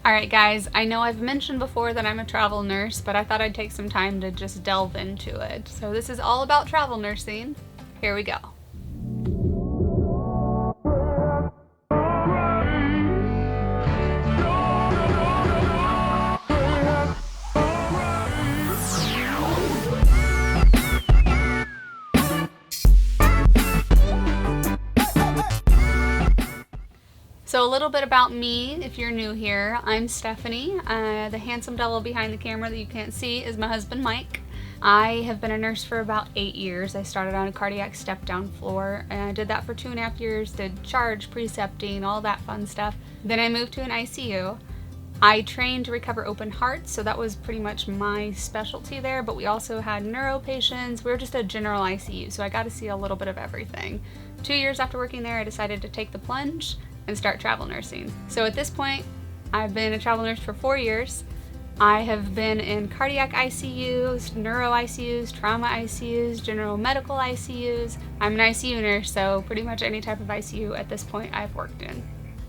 Alright guys, I know I've mentioned before that I'm a travel nurse, but I thought I'd take some time to just delve into it. So this is all about travel nursing. Here we go. So a little bit about me, if you're new here. I'm Stephanie. The handsome devil behind the camera that you can't see is my husband, Mike. I have been a nurse for about 8 years. I started on a cardiac step-down floor, and I did that for 2.5 years, did charge, precepting, all that fun stuff. Then I moved to an ICU. I trained to recover open hearts, so that was pretty much my specialty there, but we also had neuro patients. We were just a general ICU, so I got to see a little bit of everything. 2 years after working there, I decided to take the plunge and start travel nursing. So at this point, I've been a travel nurse for 4 years. I have been in cardiac ICUs, neuro ICUs, trauma ICUs, general medical ICUs. I'm an ICU nurse, so pretty much any type of ICU at this point I've worked in.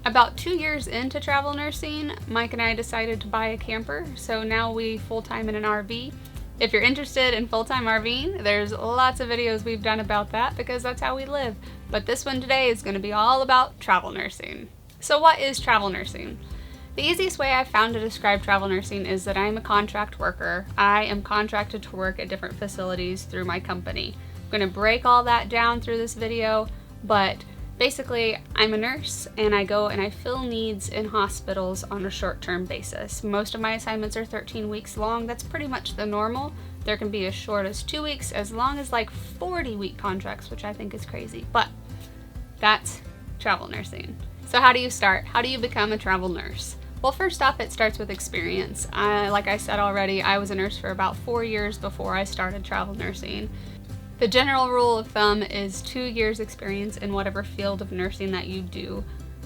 About 2 years into travel nursing, Mike and I decided to buy a camper, so now we full-time in an RV. If you're interested in full-time RVing, there's lots of videos we've done about that because that's how we live. But this one today is going to be all about travel nursing. So what is travel nursing? The easiest way I've found to describe travel nursing is that I'm a contract worker. I am contracted to work at different facilities through my company. I'm going to break all that down through this video, but basically, I'm a nurse and I go and I fill needs in hospitals on a short-term basis. Most of my assignments are 13 weeks long. That's pretty much the normal. There can be as short as 2 weeks, as long as like 40-week contracts, which I think is crazy, but that's travel nursing. So how do you start? How do you become a travel nurse? Well, first off, it starts with experience. Like I said already, I was a nurse for about 4 years before I started travel nursing. The general rule of thumb is 2 years experience in whatever field of nursing that you do.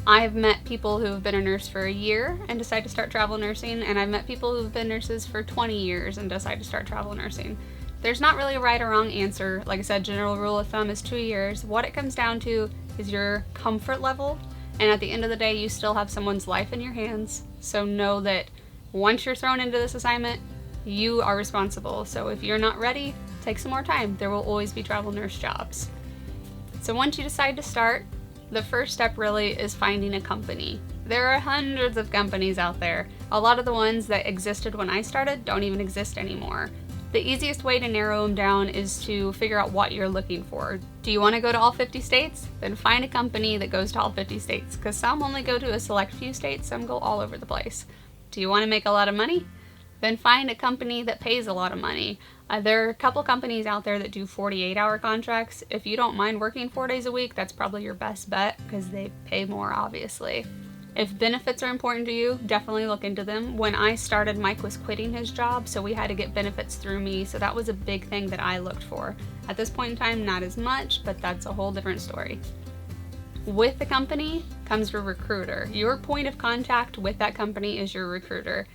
I've met people who have been a nurse for a year and decide to start travel nursing, and I've met people who've been nurses for 20 years and decide to start travel nursing. There's not really a right or wrong answer. Like I said, general rule of thumb is 2 years. What it comes down to is your comfort level, and at the end of the day, you still have someone's life in your hands. So know that once you're thrown into this assignment, you are responsible. So if you're not ready, take some more time. There will always be travel nurse jobs. So once you decide to start, the first step really is finding a company. There are hundreds of companies out there. A lot of the ones that existed when I started don't even exist anymore. The easiest way to narrow them down is to figure out what you're looking for. Do you want to go to all 50 states? Then find a company that goes to all 50 states, because some only go to a select few states, some go all over the place. Do you want to make a lot of money? Then find a company that pays a lot of money. There are a couple companies out there that do 48-hour contracts. If you don't mind working 4 days a week, that's probably your best bet because they pay more, obviously. If benefits are important to you, definitely look into them. When I started, Mike was quitting his job, so we had to get benefits through me, so that was a big thing that I looked for. At this point in time, not as much, but that's a whole different story. With the company comes your recruiter. Your point of contact with that company is your recruiter.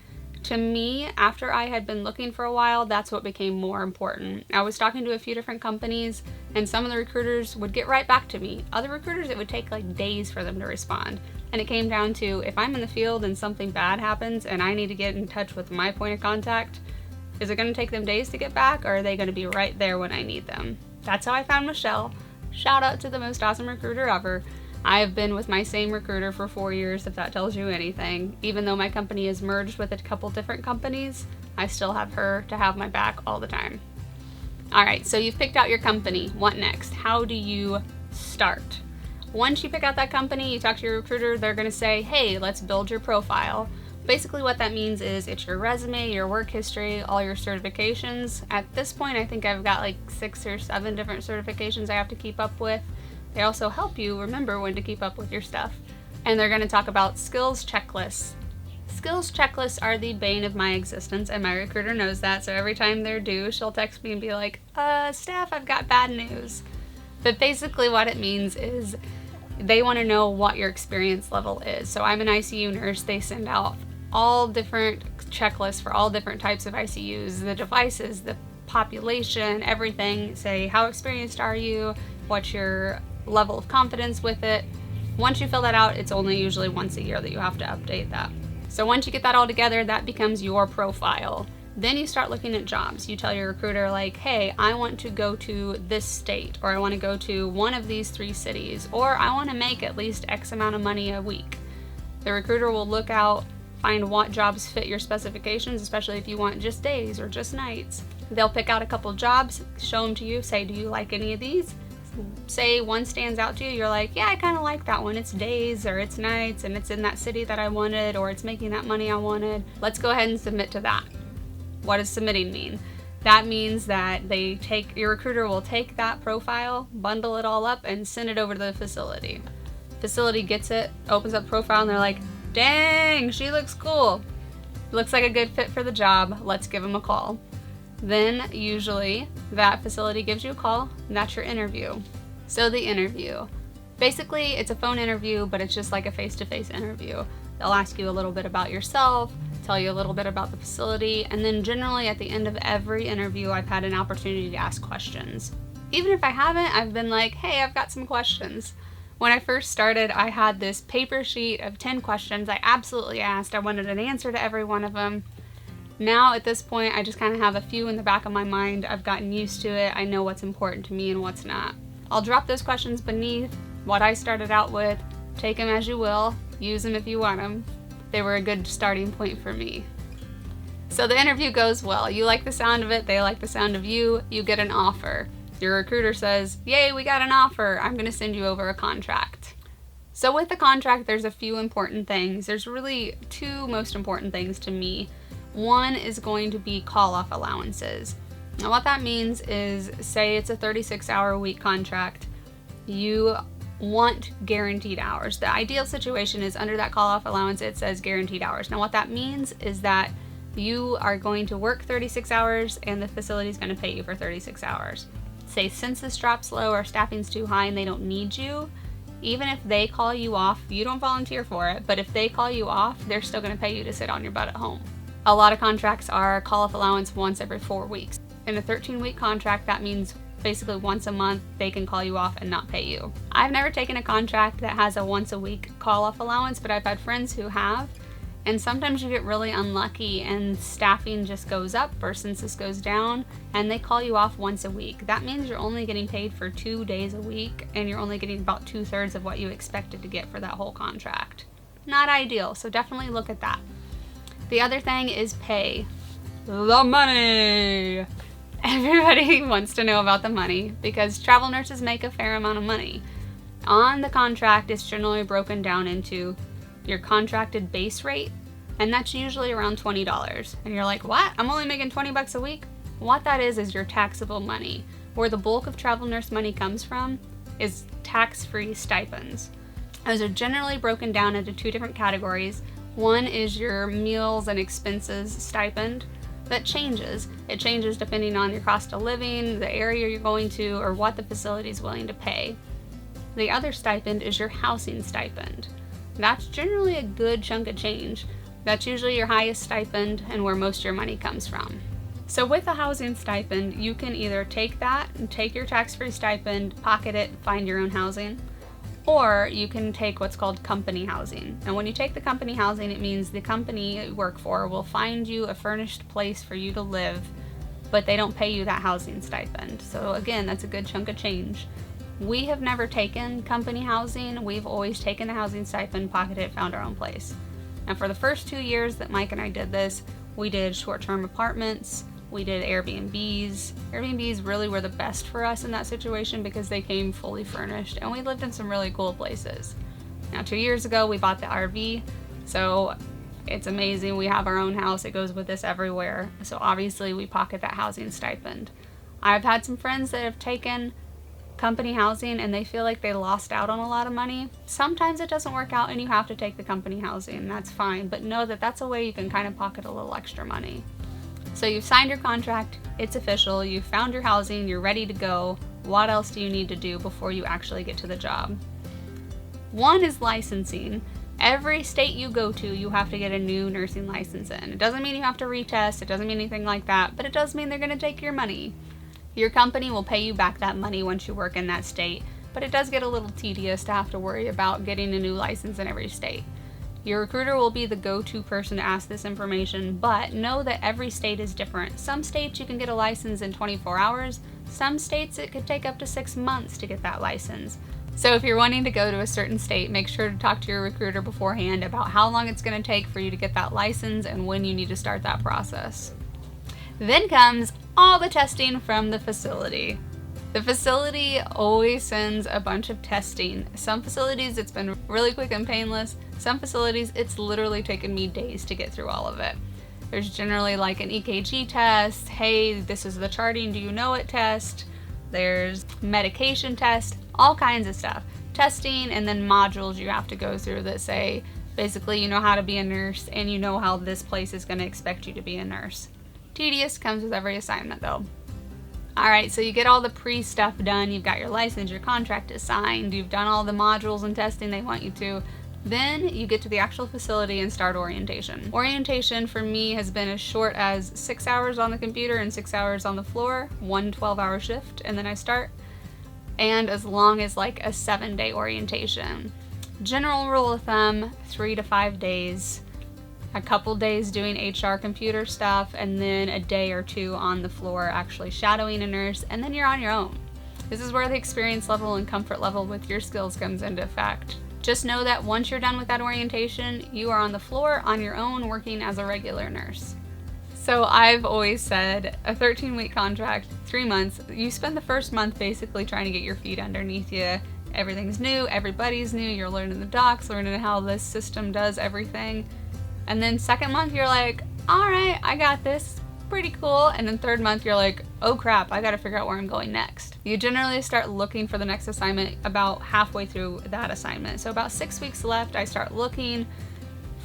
To me, after I had been looking for a while, that's what became more important. I was talking to a few different companies, and some of the recruiters would get right back to me. Other recruiters, it would take like days for them to respond. And it came down to, if I'm in the field and something bad happens and I need to get in touch with my point of contact, is it going to take them days to get back, or are they going to be right there when I need them? That's how I found Michelle. Shout out to the most awesome recruiter ever. I have been with my same recruiter for 4 years, if that tells you anything. Even though my company is merged with a couple different companies, I still have her to have my back all the time. Alright, so you've picked out your company. What next? How do you start? Once you pick out that company, you talk to your recruiter, they're going to say, hey, let's build your profile. Basically what that means is it's your resume, your work history, all your certifications. At this point, I think I've got like 6 or 7 different certifications I have to keep up with. They also help you remember when to keep up with your stuff. And they're going to talk about skills checklists. Skills checklists are the bane of my existence, and my recruiter knows that, so every time they're due, she'll text me and be like, Steph, I've got bad news. But basically what it means is they want to know what your experience level is. So I'm an ICU nurse. They send out all different checklists for all different types of ICUs, the devices, the population, everything. Say, how experienced are you? What's your level of confidence with it? Once you fill that out, it's only usually once a year that you have to update that. So once you get that all together, that becomes your profile. Then you start looking at jobs. You tell your recruiter like, hey, I want to go to this state, or I want to go to one of these 3 cities, or I want to make at least X amount of money a week. The recruiter will look out, find what jobs fit your specifications, especially if you want just days or just nights. They'll pick out a couple jobs, show them to you, say, do you like any of these? Say one stands out to you, you're like, yeah, I kind of like that one. It's days or it's nights and it's in that city that I wanted, or it's making that money I wanted. Let's go ahead and submit to that. What does submitting mean? That means that your recruiter will take that profile, bundle it all up, and send it over to the facility. Facility gets it, opens up the profile, and they're like, dang, she looks cool. Looks like a good fit for the job. Let's give them a call. Then usually that facility gives you a call, and that's your interview. So the interview. Basically, it's a phone interview, but it's just like a face-to-face interview. They'll ask you a little bit about yourself, tell you a little bit about the facility, and then generally at the end of every interview, I've had an opportunity to ask questions. Even if I haven't, I've been like, hey, I've got some questions. When I first started, I had this paper sheet of 10 questions I absolutely asked. I wanted an answer to every one of them. Now at this point, I just kind of have a few in the back of my mind. I've gotten used to it. I know what's important to me and what's not. I'll drop those questions beneath what I started out with. Take them as you will. Use them if you want them. They were a good starting point for me. So the interview goes well. You like the sound of it. They like the sound of you. You get an offer. Your recruiter says, yay, we got an offer. I'm going to send you over a contract. So with the contract, there's a few important things. There's really 2 most important things to me. One is going to be call-off allowances. Now what that means is, say it's a 36-hour-a-week contract, you want guaranteed hours. The ideal situation is under that call-off allowance, it says guaranteed hours. Now what that means is that you are going to work 36 hours and the facility is going to pay you for 36 hours. Say census drops low or staffing's too high and they don't need you, even if they call you off, you don't volunteer for it, but if they call you off, they're still going to pay you to sit on your butt at home. A lot of contracts are call-off allowance once every 4 weeks. In a 13-week contract, that means basically once a month they can call you off and not pay you. I've never taken a contract that has a once-a-week call-off allowance, but I've had friends who have, and sometimes you get really unlucky and staffing just goes up or census goes down and they call you off once a week. That means you're only getting paid for 2 days a week and you're only getting about 2/3 of what you expected to get for that whole contract. Not ideal, so definitely look at that. The other thing is pay. The money! Everybody wants to know about the money because travel nurses make a fair amount of money. On the contract, it's generally broken down into your contracted base rate, and that's usually around $20. And you're like, what? I'm only making $20 a week? What that is your taxable money. Where the bulk of travel nurse money comes from is tax-free stipends. Those are generally broken down into 2 different categories. One is your meals and expenses stipend. That changes. It changes depending on your cost of living, the area you're going to, or what the facility is willing to pay. The other stipend is your housing stipend. That's generally a good chunk of change. That's usually your highest stipend and where most of your money comes from. So with a housing stipend, you can either take that and take your tax-free stipend, pocket it, find your own housing, or you can take what's called company housing. And when you take the company housing, it means the company you work for will find you a furnished place for you to live, but they don't pay you that housing stipend. So again, that's a good chunk of change. We have never taken company housing. We've always taken the housing stipend, pocketed it, found our own place. And for the first 2 years that Mike and I did this, we did short-term apartments, we did Airbnbs. Airbnbs really were the best for us in that situation because they came fully furnished and we lived in some really cool places. Now 2 years ago, we bought the RV, so it's amazing. We have our own house. It goes with us everywhere. So obviously we pocket that housing stipend. I've had some friends that have taken company housing and they feel like they lost out on a lot of money. Sometimes it doesn't work out and you have to take the company housing. That's fine, but know that that's a way you can kind of pocket a little extra money. So you've signed your contract, it's official, you've found your housing, you're ready to go. What else do you need to do before you actually get to the job? One is licensing. Every state you go to, you have to get a new nursing license in. It doesn't mean you have to retest, it doesn't mean anything like that, but it does mean they're going to take your money. Your company will pay you back that money once you work in that state, but it does get a little tedious to have to worry about getting a new license in every state. Your recruiter will be the go-to person to ask this information, but know that every state is different. Some states you can get a license in 24 hours. Some states it could take up to 6 months to get that license. So if you're wanting to go to a certain state, make sure to talk to your recruiter beforehand about how long it's going to take for you to get that license and when you need to start that process. Then comes all the testing from the facility. The facility always sends a bunch of testing. Some facilities it's been really quick and painless. Some facilities it's literally taken me days to get through all of it. There's generally like an EKG test, hey, this is the charting, do you know it test. There's medication test, all kinds of stuff. Testing and then modules you have to go through that say, basically you know how to be a nurse and you know how this place is going to expect you to be a nurse. Tedious, comes with every assignment though. Alright, so you get all the pre-stuff done, you've got your license, your contract is signed, you've done all the modules and testing they want you to. Then you get to the actual facility and start orientation. Orientation for me has been as short as 6 hours on the computer and 6 hours on the floor, 1 12-hour shift, and then I start. And as long as like a 7-day orientation. General rule of thumb, 3 to 5 days. A couple days doing HR computer stuff, and then a day or 2 on the floor actually shadowing a nurse, and then you're on your own. This is where the experience level and comfort level with your skills comes into effect. Just know that once you're done with that orientation, you are on the floor on your own working as a regular nurse. So I've always said a 13-week contract, 3 months, you spend the first month basically trying to get your feet underneath you. Everything's new, everybody's new, you're learning the docs, learning how this system does everything. And then second month you're like, all right, I got this, pretty cool. And then third month you're like, oh crap, I gotta figure out where I'm going next. You generally start looking for the next assignment about halfway through that assignment. So about 6 weeks left, I start looking.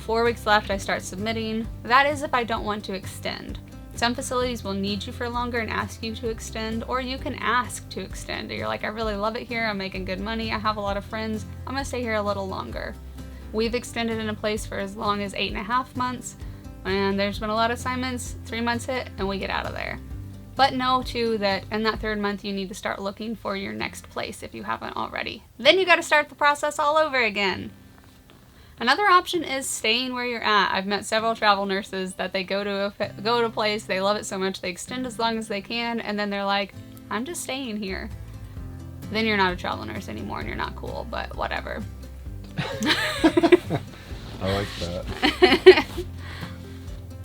4 weeks left, I start submitting. That is if I don't want to extend. Some facilities will need you for longer and ask you to extend, or you can ask to extend. You're like, I really love it here, I'm making good money, I have a lot of friends, I'm gonna stay here a little longer. We've extended in a place for as long as 8.5 months, and there's been a lot of assignments, 3 months hit, and we get out of there. But know too that in that third month you need to start looking for your next place if you haven't already. Then you gotta start the process all over again. Another option is staying where you're at. I've met several travel nurses that they go to a place, they love it so much, they extend as long as they can, and then they're like, I'm just staying here. Then you're not a travel nurse anymore and you're not cool, but whatever. I like that.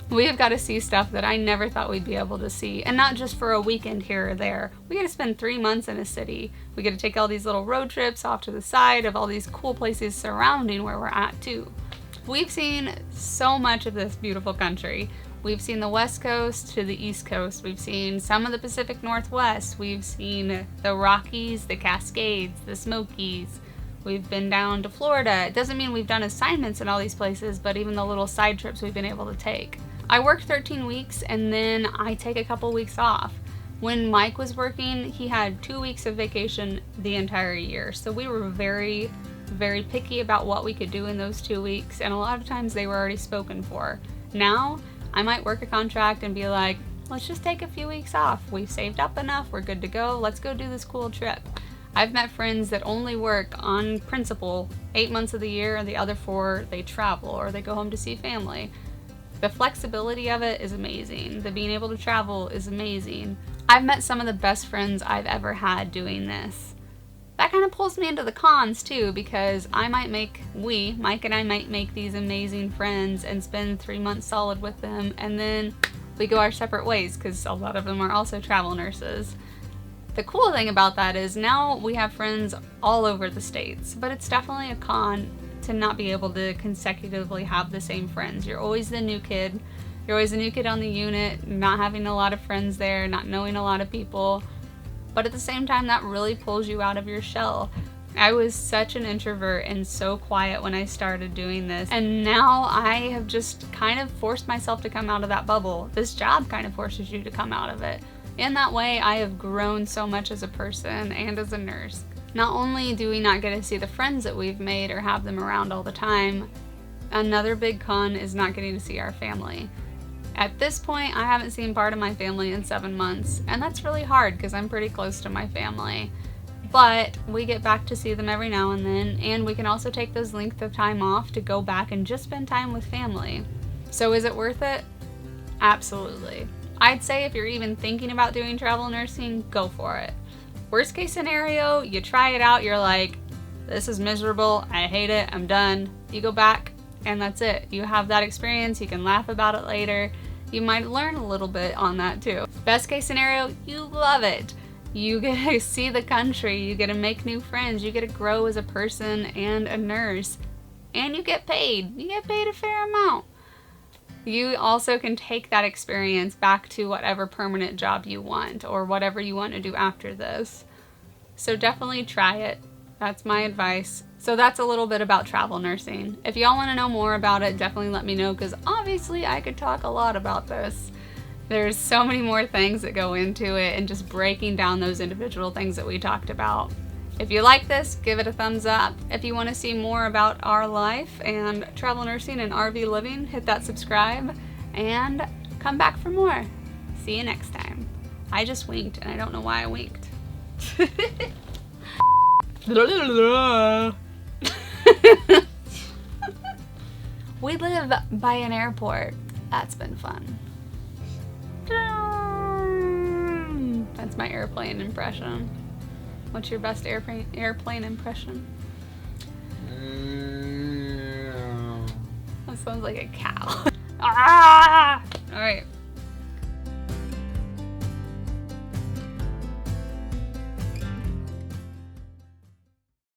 We have got to see stuff that I never thought we'd be able to see, and not just for a weekend here or there. We get to spend 3 months in a city. We get to take all these little road trips off to the side of all these cool places surrounding where we're at too. We've seen so much of this beautiful country. We've seen the West Coast to the East Coast. We've seen some of the Pacific Northwest. We've seen the Rockies, the Cascades, the Smokies. We've been down to Florida. It doesn't mean we've done assignments in all these places, but even the little side trips we've been able to take. I worked 13 weeks and then I take a couple weeks off. When Mike was working, he had 2 weeks of vacation the entire year. So we were very, very picky about what we could do in those 2 weeks, and a lot of times they were already spoken for. Now, I might work a contract and be like, let's just take a few weeks off. We've saved up enough, we're good to go, let's go do this cool trip. I've met friends that only work on principle 8 months of the year, and the other 4 they travel or they go home to see family. The flexibility of it is amazing. The being able to travel is amazing. I've met some of the best friends I've ever had doing this. That kind of pulls me into the cons too, because Mike and I might make these amazing friends and spend 3 months solid with them, and then we go our separate ways because a lot of them are also travel nurses. The cool thing about that is now we have friends all over the states, but it's definitely a con to not be able to consecutively have the same friends. You're always the new kid. You're always the new kid on the unit, not having a lot of friends there, not knowing a lot of people. But at the same time, that really pulls you out of your shell. I was such an introvert and so quiet when I started doing this, and now I have just kind of forced myself to come out of that bubble. This job kind of forces you to come out of it. In that way, I have grown so much as a person and as a nurse. Not only do we not get to see the friends that we've made or have them around all the time, another big con is not getting to see our family. At this point, I haven't seen part of my family in 7 months, and that's really hard because I'm pretty close to my family. but we get back to see them every now and then, and we can also take those length of time off to go back and just spend time with family. So is it worth it? Absolutely. I'd say if you're even thinking about doing travel nursing, go for it. Worst case scenario, you try it out, you're like, this is miserable, I hate it, I'm done. You go back, and that's it. You have that experience, you can laugh about it later. You might learn a little bit on that too. Best case scenario, you love it. You get to see the country, you get to make new friends, you get to grow as a person and a nurse, and you get paid. You get paid a fair amount. You also can take that experience back to whatever permanent job you want or whatever you want to do after this. So definitely try it. That's my advice. So that's a little bit about travel nursing. If y'all want to know more about it, definitely let me know, because obviously I could talk a lot about this. There's so many more things that go into it and just breaking down those individual things that we talked about. If you like this, give it a thumbs up. If you want to see more about our life and travel nursing and RV living, hit that subscribe and come back for more. See you next time. I just winked and I don't know why I winked. We live by an airport. That's been fun. That's my airplane impression. What's your best airplane impression? That sounds like a cow. Ah! All right.